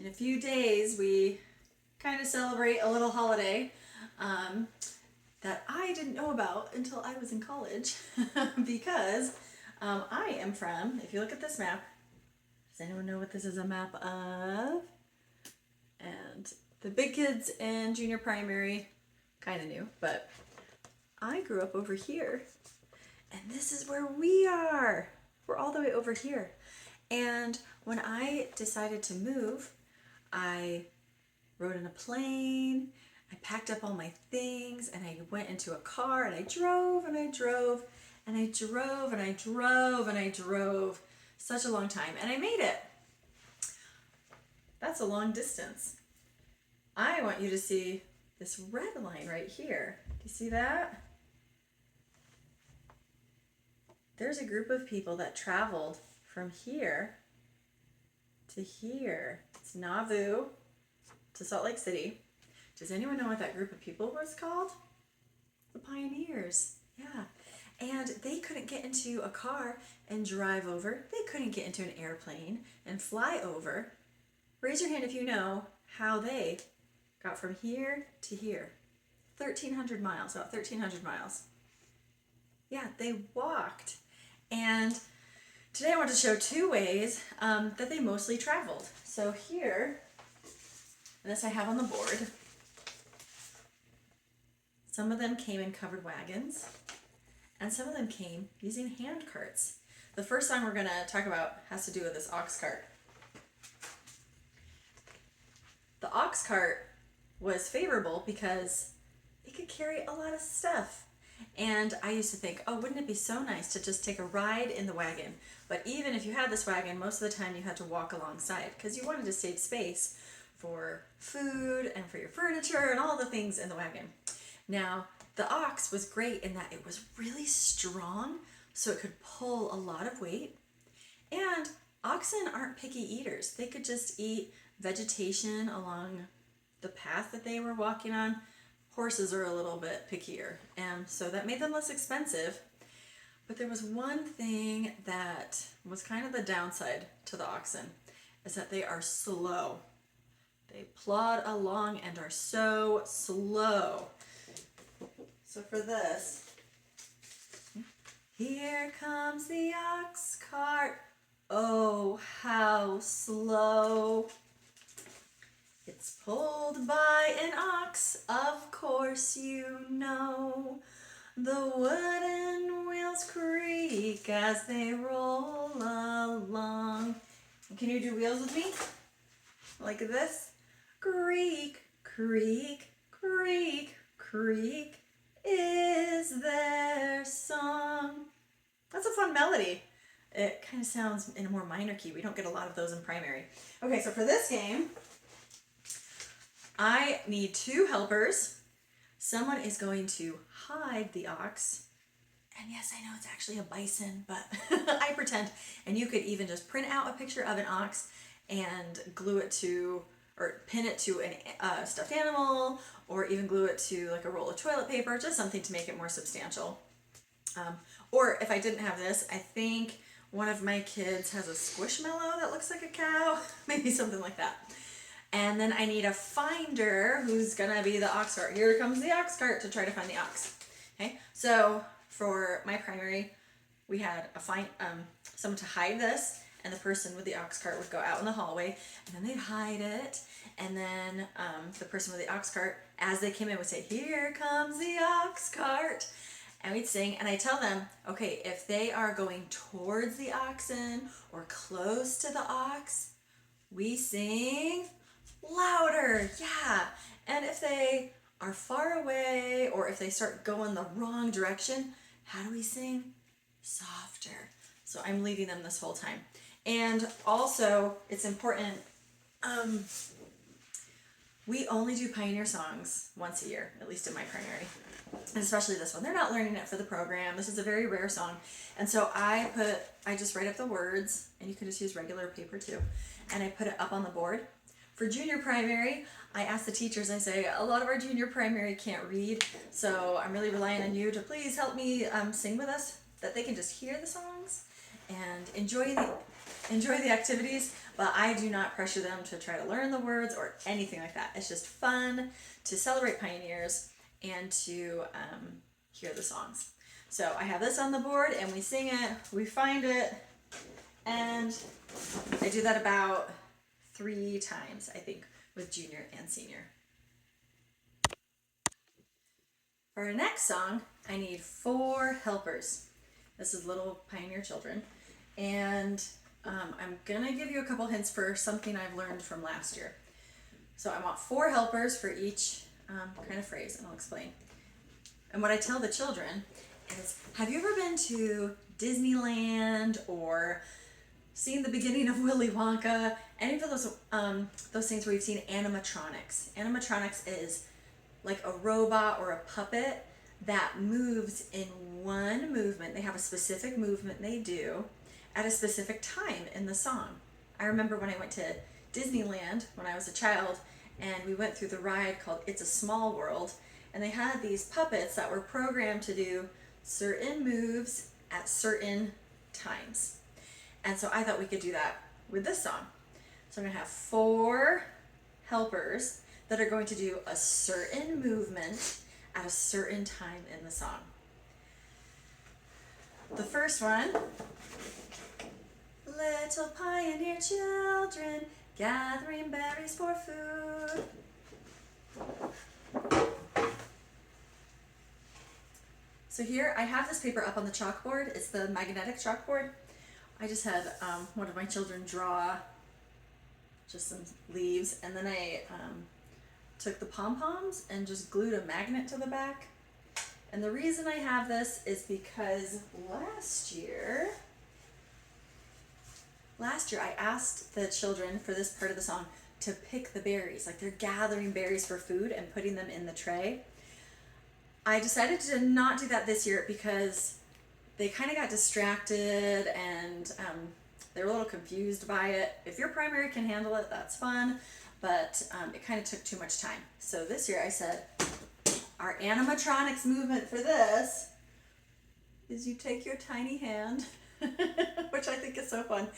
In a few days, we kind of celebrate a little holiday that I didn't know about until I was in college because I am from, if you look at this map, does anyone know what this is a map of? And the big kids in junior primary kind of knew, but I grew up over here. And this is where we are. We're all the way over here. And when I decided to move, I rode in a plane, I packed up all my things, and I went into a car, and I drove, and I drove, and I drove, and I drove, and I drove such a long time, and I made it. That's a long distance. I want you to see this red line right here. Do you see that? There's a group of people that traveled from here to here. It's Nauvoo to Salt Lake City. Does anyone know what that group of people was called? The pioneers. Yeah. And they couldn't get into a car and drive over. They couldn't get into an airplane and fly over. Raise your hand if you know how they got from here to here. 1,300 miles, about 1,300 miles. Yeah, they walked. And today I want to show two ways that they mostly traveled. So here, and this I have on the board, some of them came in covered wagons, and some of them came using hand carts. The first song we're going to talk about has to do with this ox cart. The ox cart was favorable because it could carry a lot of stuff. And I used to think, oh, wouldn't it be so nice to just take a ride in the wagon? But even if you had this wagon, most of the time you had to walk alongside because you wanted to save space for food and for your furniture and all the things in the wagon. Now, the ox was great in that it was really strong, so it could pull a lot of weight. And oxen aren't picky eaters. They could just eat vegetation along the path that they were walking on. Horses are a little bit pickier, and so that made them less expensive. But there was one thing that was kind of the downside to the oxen, is that they are slow. They plod along and are so slow. So for this, here comes the ox cart. Oh, how slow. It's pulled by an ox, of course you know. The wooden wheels creak as they roll along. Can you do wheels with me? Like this? Creak, creak, creak, creak is their song. That's a fun melody. It kind of sounds in a more minor key. We don't get a lot of those in primary. Okay, so for this game, I need two helpers. Someone is going to hide the ox. And yes, I know it's actually a bison, but I pretend. And you could even just print out a picture of an ox and glue it to, or pin it to a stuffed animal, or even glue it to like a roll of toilet paper, just something to make it more substantial. Or if I didn't have this, I think one of my kids has a squishmallow that looks like a cow, maybe something like that. And then I need a finder who's gonna be the ox cart. Here comes the ox cart to try to find the ox. Okay, so for my primary, we had someone to hide this, and the person with the ox cart would go out in the hallway, and then they'd hide it, and then the person with the ox cart, as they came in, would say, "Here comes the ox cart," and we'd sing. And I tell them, okay, if they are going towards the oxen or close to the ox, we sing louder, yeah. And if they are far away or if they start going the wrong direction, how do we sing? Softer. So I'm leading them this whole time. And also, it's important, we only do Pioneer songs once a year, at least in my primary, and especially this one. They're not learning it for the program. This is a very rare song. And so I just write up the words, and you can just use regular paper too, and I put it up on the board. For junior primary, I ask the teachers, I say, a lot of our junior primary can't read, so I'm really relying on you to please help me sing with us, that they can just hear the songs and enjoy the activities. but I do not pressure them to try to learn the words or anything like that. It's just fun to celebrate pioneers and to hear the songs. So I have this on the board and we sing it, we find it, and I do that about 3 times, I think, with junior and senior. For our next song, I need 4 helpers. This is Little Pioneer Children. And I'm gonna give you a couple hints for something I've learned from last year. So I want 4 helpers for each kind of phrase, and I'll explain. And what I tell the children is, have you ever been to Disneyland or seen the beginning of Willy Wonka? Any of those things where you've seen animatronics. Animatronics is like a robot or a puppet that moves in one movement. They have a specific movement they do at a specific time in the song. I remember when I went to Disneyland when I was a child, and we went through the ride called It's a Small World, and they had these puppets that were programmed to do certain moves at certain times. And so I thought we could do that with this song. So I'm gonna have 4 helpers that are going to do a certain movement at a certain time in the song. The first one, little pioneer children gathering berries for food. So here I have this paper up on the chalkboard. It's the magnetic chalkboard. I just had one of my children draw just some leaves, and then I took the pom-poms and just glued a magnet to the back. And the reason I have this is because last year I asked the children for this part of the song to pick the berries, like they're gathering berries for food and putting them in the tray. I decided to not do that this year because they kind of got distracted and they were a little confused by it. If your primary can handle it, that's fun, but it kind of took too much time. So this year I said, our animatronics movement for this is you take your tiny hand, which I think is so fun.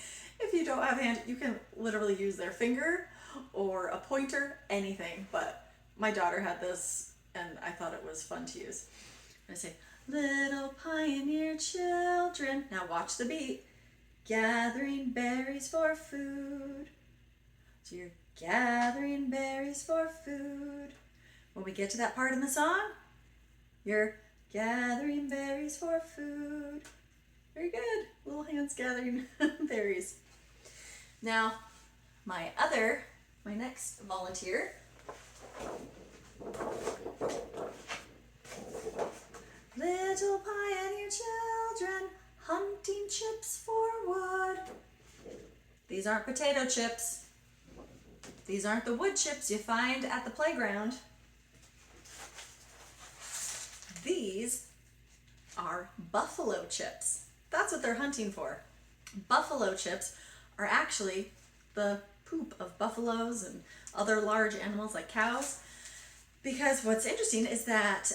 If you don't have a hand, you can literally use their finger or a pointer, anything. But my daughter had this and I thought it was fun to use. I say, little pioneer children, now watch the beat, gathering berries for food. So you're gathering berries for food. When we get to that part in the song, you're gathering berries for food. Very good. Little hands gathering berries. Now, my next volunteer, little pioneer children hunting chips for wood. These aren't potato chips. These aren't the wood chips you find at the playground. These are buffalo chips. That's what they're hunting for. Buffalo chips are actually the poop of buffaloes and other large animals like cows. Because what's interesting is that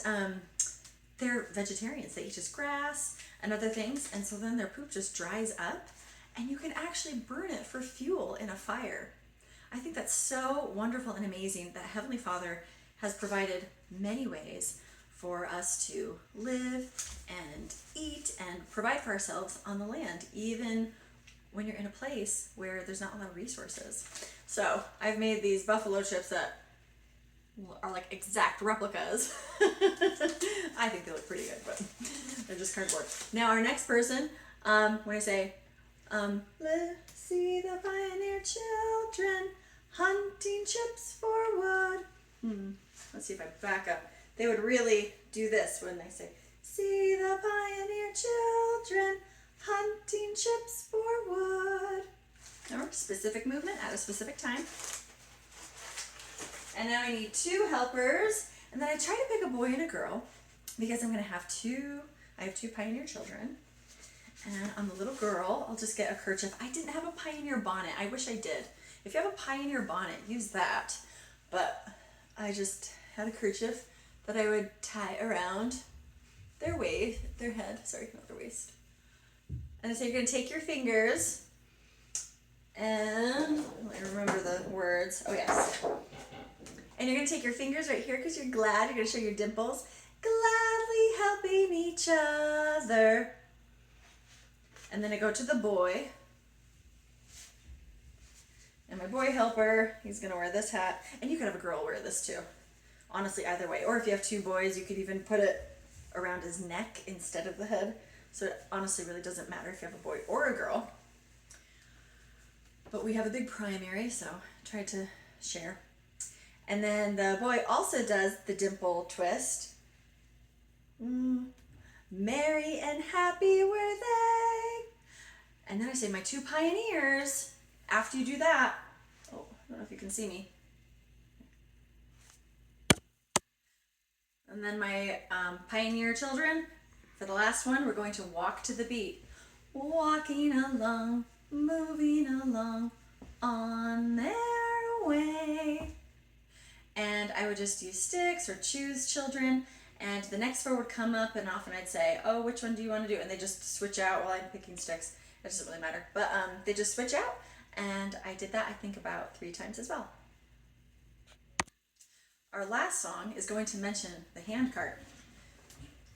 they're vegetarians. They eat just grass and other things, and so then their poop just dries up and you can actually burn it for fuel in a fire. I think that's so wonderful and amazing that Heavenly Father has provided many ways for us to live and eat and provide for ourselves on the land, even when you're in a place where there's not a lot of resources. So I've made these buffalo chips that are like exact replicas. I think they look pretty good, but they're just cardboard. Now our next person, when I say, let's see the pioneer children hunting chips for wood. Let's see if I back up. They would really do this when they say, see the pioneer children hunting chips for wood. Remember, specific movement at a specific time. And now I need 2 helpers, and then I try to pick a boy and a girl because I'm going to have I have 2 pioneer children. And on the little girl, I'll just get a kerchief. I didn't have a pioneer bonnet. I wish I did. If you have a pioneer bonnet, use that. But I just had a kerchief that I would tie around their head, not their waist. And so you're going to take your fingers And let me remember the words. Oh, yes. And you're going to take your fingers right here because you're glad. You're going to show your dimples. Gladly helping each other. And then I go to the boy. And my boy helper, he's going to wear this hat. And you could have a girl wear this too. Honestly, either way. Or if you have two boys, you could even put it around his neck instead of the head. So it honestly really doesn't matter if you have a boy or a girl. But we have a big primary, so I tried to share. And then the boy also does the dimple twist. Merry and happy were they. And then I say my two pioneers. After you do that, oh, I don't know if you can see me. And then my pioneer children, for the last one, we're going to walk to the beat. Walking along, moving along, on their way. And I would just use sticks or choose children, and the next four would come up, and often I'd say, oh, which one do you want to do? And they just switch out while I'm picking sticks. It doesn't really matter. But they just switch out, and I did that, I think, about 3 times as well. Our last song is going to mention the hand cart.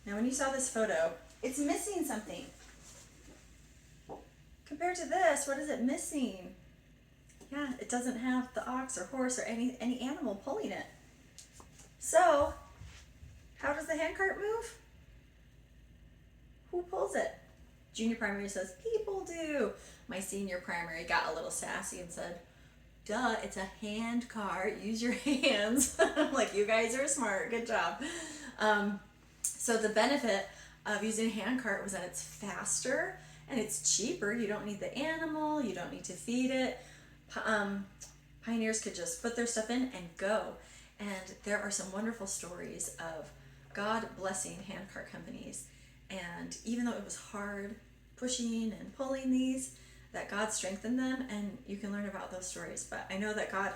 Now, when you saw this photo, it's missing something. Compared to this, what is it missing? Yeah, it doesn't have the ox or horse or any animal pulling it. So, how does the handcart move? Who pulls it? Junior primary says, people do. My senior primary got a little sassy and said, duh, it's a hand cart. Use your hands. I'm like, you guys are smart. Good job. So the benefit of using a hand cart was that it's faster and it's cheaper. You don't need the animal. You don't need to feed it. Pioneers could just put their stuff in and go. And there are some wonderful stories of God blessing handcart companies. And even though it was hard pushing and pulling these, that God strengthened them, and you can learn about those stories. But I know that God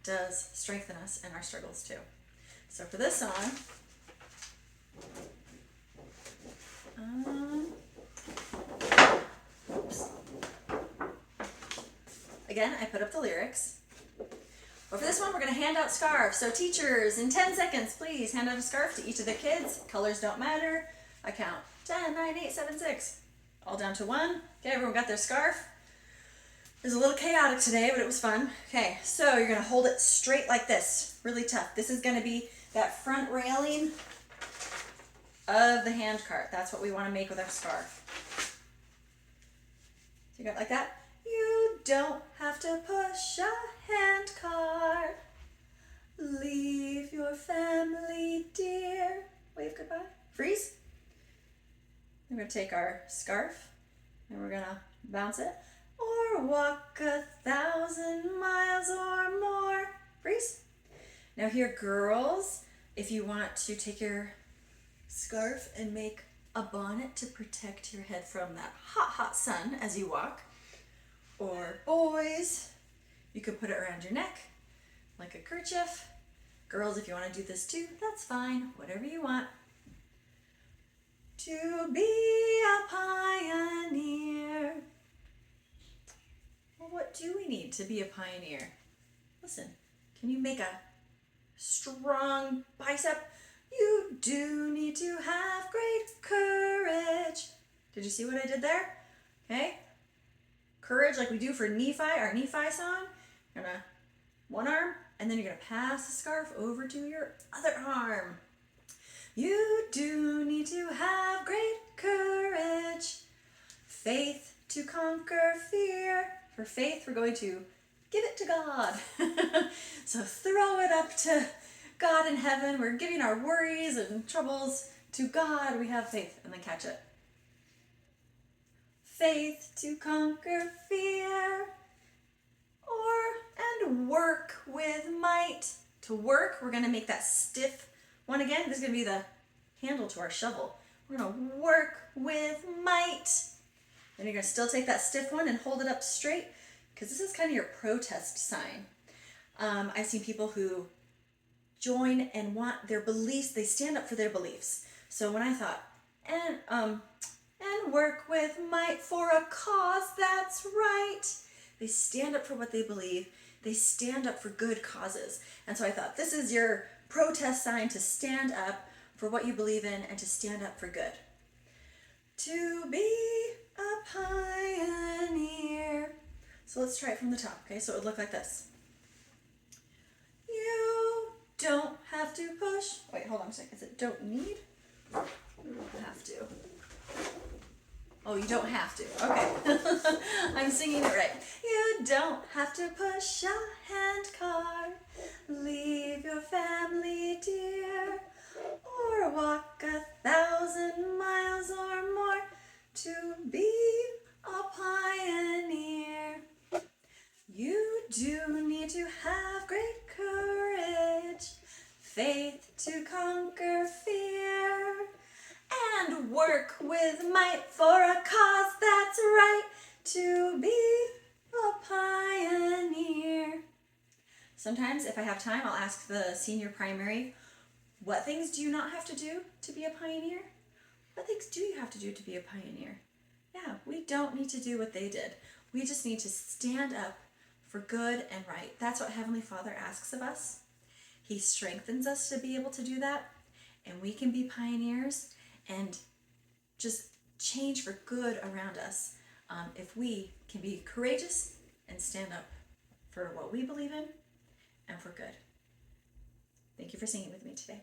does strengthen us in our struggles too. So for this song, oops. Again, I put up the lyrics. But for this one, we're going to hand out scarves. So teachers, in 10 seconds, please hand out a scarf to each of the kids. Colors don't matter. I count 10, 9, 8, 7, 6. All down to 1. Okay, everyone got their scarf. It was a little chaotic today, but it was fun. Okay, so you're going to hold it straight like this. Really tough. This is going to be that front railing of the hand cart. That's what we want to make with our scarf. So you got it like that? You don't have to push a hand cart. Leave your family dear. Wave goodbye. Freeze. We're going to take our scarf and we're going to bounce it. Or walk 1,000 miles or more. Freeze. Now here, girls, if you want to take your scarf and make a bonnet to protect your head from that hot, hot sun as you walk. Or boys, you could put it around your neck like a kerchief. Girls, if you want to do this too, that's fine. Whatever you want. To be a pioneer. Well, what do we need to be a pioneer? Listen, can you make a strong bicep? You do need to have great courage. Did you see what I did there? Okay. Courage like we do for Nephi, our Nephi song. You're gonna one arm, and then you're gonna pass the scarf over to your other arm. You do need to have great courage. Faith to conquer fear. For faith, we're going to give it to God. So throw it up to God in heaven. We're giving our worries and troubles to God. We have faith, and then catch it. Faith to conquer fear, and work with might. To work, we're going to make that stiff one again. This is going to be the handle to our shovel. We're going to work with might. Then you're going to still take that stiff one and hold it up straight, because this is kind of your protest sign. I've seen people who join and want their beliefs, they stand up for their beliefs. So when I thought, and work with might for a cause that's right, They stand up for what they believe. They stand up for good causes. And so I thought, this is your protest sign to stand up for what you believe in and to stand up for good. To be a pioneer. So let's try it from the top, okay? So it would look like this. You don't have to push. Wait, hold on a second. Is it don't need? Have to. Oh, you don't have to. Okay. I'm singing it right. You don't have to push a handcart, leave your family dear, or walk 1,000 miles or more to be a pioneer. You do need to have great courage, faith to conquer fear, and work with might for a cause that's right, to be a pioneer. Sometimes, if I have time, I'll ask the senior primary, what things do you not have to do to be a pioneer? What things do you have to do to be a pioneer? Yeah, we don't need to do what they did. We just need to stand up for good and right. That's what Heavenly Father asks of us. He strengthens us to be able to do that, and we can be pioneers and just change for good around us if we can be courageous and stand up for what we believe in and for good. Thank you for singing with me today.